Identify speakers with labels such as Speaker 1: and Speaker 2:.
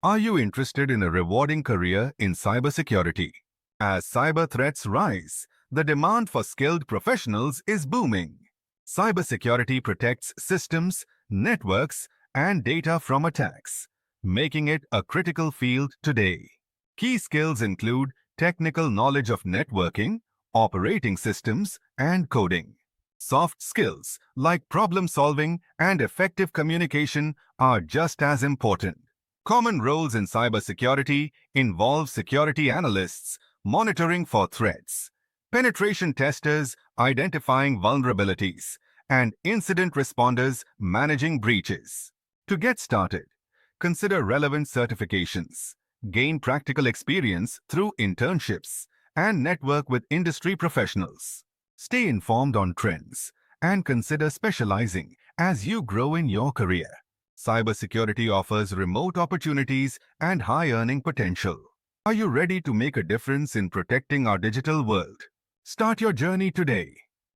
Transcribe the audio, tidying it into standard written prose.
Speaker 1: Are you interested in a rewarding career in cybersecurity? As cyber threats rise, the demand for skilled professionals is booming. Cybersecurity protects systems, networks, and data from attacks, making it a critical field today. Key skills include technical knowledge of networking, operating systems, and coding. Soft skills like problem solving and effective communication are just as important. Common roles in cybersecurity involve security analysts monitoring for threats, penetration testers identifying vulnerabilities, and incident responders managing breaches. To get started, consider relevant certifications, gain practical experience through internships, and network with industry professionals. Stay informed on trends and consider specializing as you grow in your career. Cybersecurity offers remote opportunities and high earning potential. Are you ready to make a difference in protecting our digital world? Start your journey today.